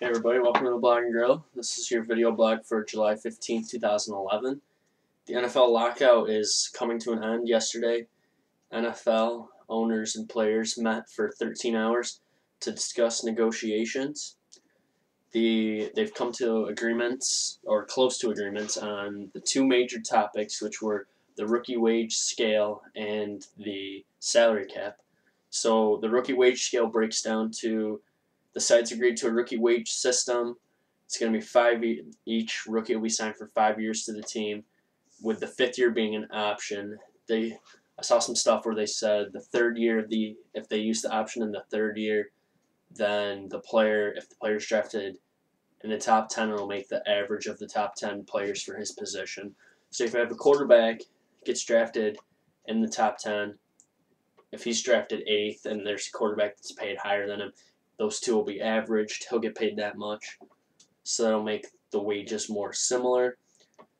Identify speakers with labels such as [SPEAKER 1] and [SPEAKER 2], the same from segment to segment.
[SPEAKER 1] Hey everybody, welcome to the Blog and Grill. This is your video blog for July 15th, 2011. The NFL Lockout is coming to an end yesterday. NFL owners and players met for 13 hours to discuss negotiations. They've come to agreements, or close to agreements, on the two major topics, which were the rookie wage scale and the salary cap. So the rookie wage scale breaks down to the sides agreed to a rookie wage system. It's going to be each rookie will be signed for 5 years to the team, with the fifth year being an option. I saw some stuff where they said the third year, if they use the option in the third year, then if the player's drafted in the top 10, it'll make the average of the top 10 players for his position. So if you have a quarterback gets drafted in the top 10, if he's drafted 8th and there's a quarterback that's paid higher than him, those two will be averaged. He'll get paid that much. So that'll make the wages more similar.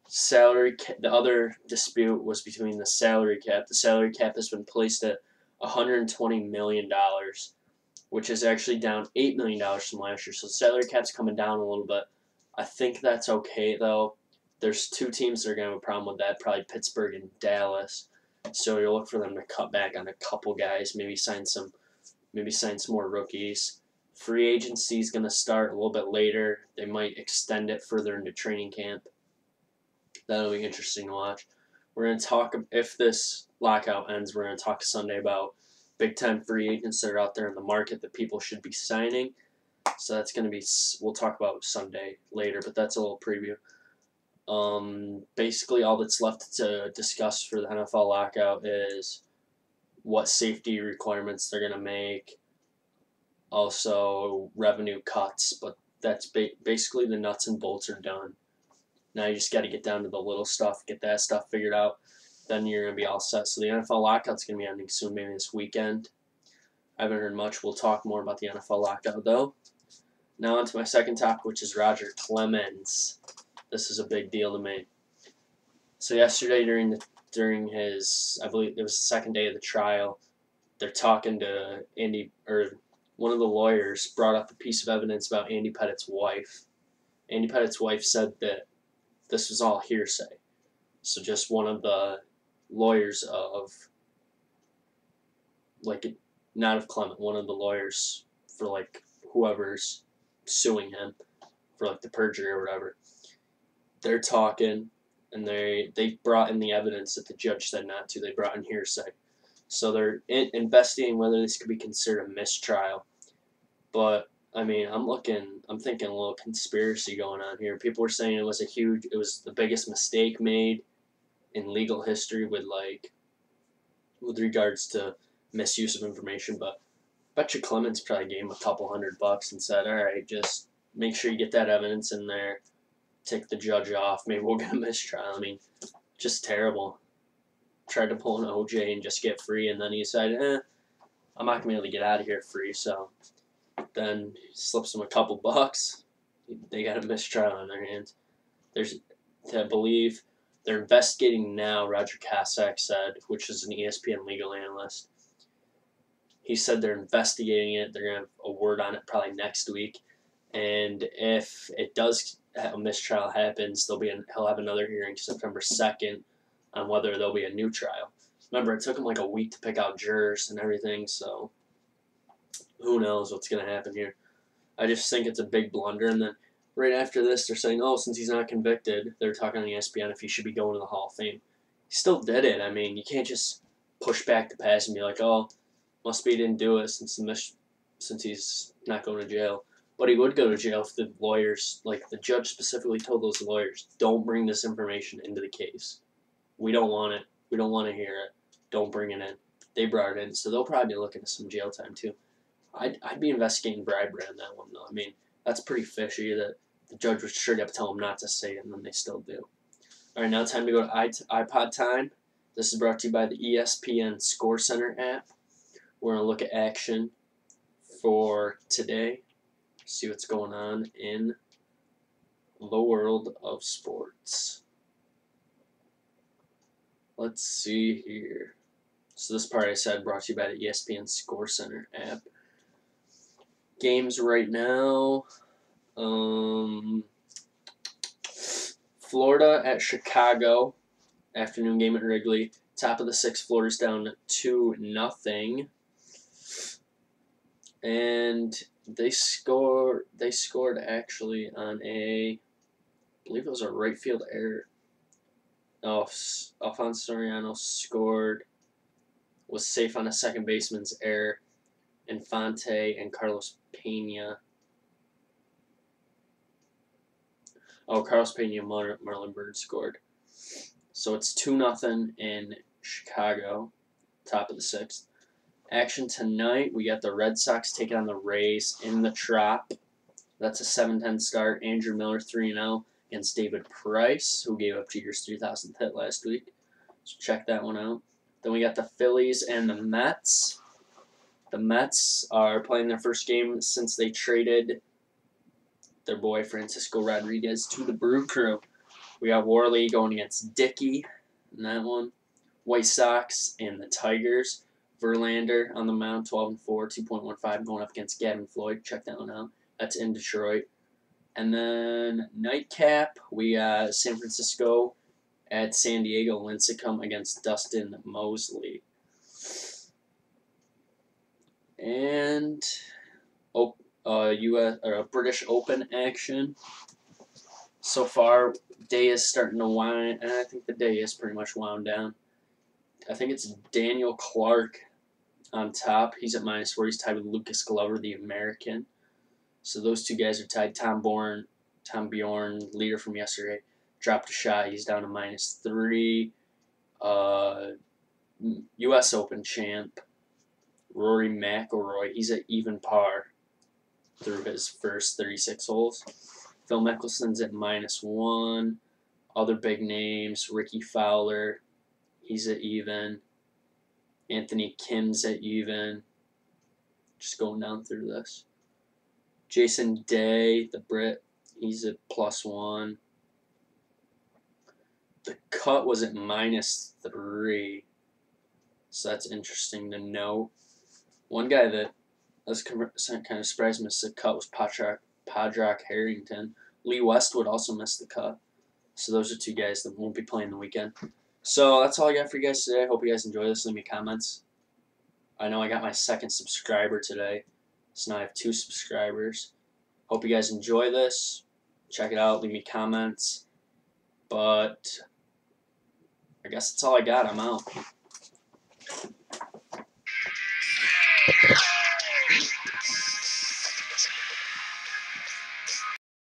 [SPEAKER 1] The other dispute was between the salary cap. The salary cap has been placed at $120 million, which is actually down $8 million from last year. So the salary cap's coming down a little bit. I think that's okay, though. There's two teams that are going to have a problem with that, probably Pittsburgh and Dallas. So you'll look for them to cut back on a couple guys, maybe sign some more rookies. Free agency is going to start a little bit later. They might extend it further into training camp. That'll be interesting to watch. We're going to talk, if this lockout ends, we're going to talk Sunday about Big Ten free agents that are out there in the market that people should be signing. So that's going to be, we'll talk about Sunday later, but that's a little preview. Basically, all that's left to discuss for the NFL lockout is what safety requirements they're going to make. Also, revenue cuts, but that's basically the nuts and bolts are done. Now you just got to get down to the little stuff, get that stuff figured out. Then you're going to be all set. So the NFL lockout's going to be ending soon, maybe this weekend. I haven't heard much. We'll talk more about the NFL lockout, though. Now on to my second topic, which is Roger Clemens. This is a big deal to me. So yesterday during his, I believe it was the second day of the trial, they're talking to one of the lawyers brought up a piece of evidence about Andy Pettit's wife. Andy Pettit's wife said that this was all hearsay. So just one of the lawyers not of Clement, one of the lawyers for whoever's suing him for the perjury or whatever. They're talking, and they brought in the evidence that the judge said not to. They brought in hearsay. So they're investigating whether this could be considered a mistrial. But, I mean, I'm thinking a little conspiracy going on here. People were saying it was the biggest mistake made in legal history with regards to misuse of information. But I bet you Clemens probably gave him a couple $100 and said, all right, just make sure you get that evidence in there. Take the judge off. Maybe we'll get a mistrial. I mean, just terrible. Tried to pull an OJ and just get free, and then he decided, I'm not going to be able to get out of here free, so then he slips him a couple bucks. They got a mistrial on their hands. I believe they're investigating now, Roger Kasich said, which is an ESPN legal analyst. He said they're investigating it. They're going to have a word on it probably next week. And if a mistrial happens, he'll have another hearing September 2nd on whether there'll be a new trial. Remember, it took him a week to pick out jurors and everything, so who knows what's going to happen here. I just think it's a big blunder. And then right after this, they're saying, since he's not convicted, they're talking on ESPN if he should be going to the Hall of Fame. He still did it. I mean, you can't just push back the past and be like, must be he didn't do it since he's not going to jail. But he would go to jail if the lawyers, the judge specifically told those lawyers, don't bring this information into the case. We don't want it. We don't want to hear it. Don't bring it in. They brought it in, so they'll probably be looking at some jail time too. I'd be investigating bribery on that one, though. I mean, that's pretty fishy that the judge was straight up tell them not to say it, and then they still do. All right, now time to go to iPod Time. This is brought to you by the ESPN Score Center app. We're going to look at action for today, see what's going on in the world of sports. Let's see here. So this part I said brought to you by the ESPN Score Center app. Games right now. Florida at Chicago. Afternoon game at Wrigley. Top of the sixth, Florida's down 2-0. And they scored actually on I believe it was a right field error. Alfonso Soriano scored, was safe on a second baseman's error. Infante and Carlos Pena. Carlos Pena, Marlon Byrd scored. So it's 2-0 in Chicago, top of the sixth. Action tonight, we got the Red Sox taking on the Rays in the Trop. That's a 7-10 start. Andrew Miller 3-0 against David Price, who gave up Jeter's 3,000th hit last week. So check that one out. Then we got the Phillies and the Mets. The Mets are playing their first game since they traded their boy Francisco Rodriguez to the Brew Crew. We got Worley going against Dickey in that one. White Sox and the Tigers. Verlander on the mound, 12-4, 2.15, going up against Gavin Floyd. Check that one out. That's in Detroit. And then nightcap, we got San Francisco at San Diego. Lincecum against Dustin Mosley. And British Open action. So far, day is starting to wind, and I think the day is pretty much wound down. I think it's Daniel Clark on top. He's at -4. He's tied with Lucas Glover, the American. So those two guys are tied. Tom Bjorn, leader from yesterday, dropped a shot. He's down to -3. U.S. Open champ Rory McIlroy, he's at even par through his first 36 holes. Phil Mickelson's at -1. Other big names, Ricky Fowler, he's at even. Anthony Kim's at even. Just going down through this. Jason Day, the Brit, he's at +1. The cut was at -3. So that's interesting to note. One guy that was kind of surprised missed the cut was Padraig Harrington. Lee Westwood also missed the cut. So those are two guys that won't be playing the weekend. So that's all I got for you guys today. I hope you guys enjoy this. Leave me comments. I know I got my second subscriber today. So now I have 2 subscribers. Hope you guys enjoy this. Check it out. Leave me comments. But I guess that's all I got. I'm out.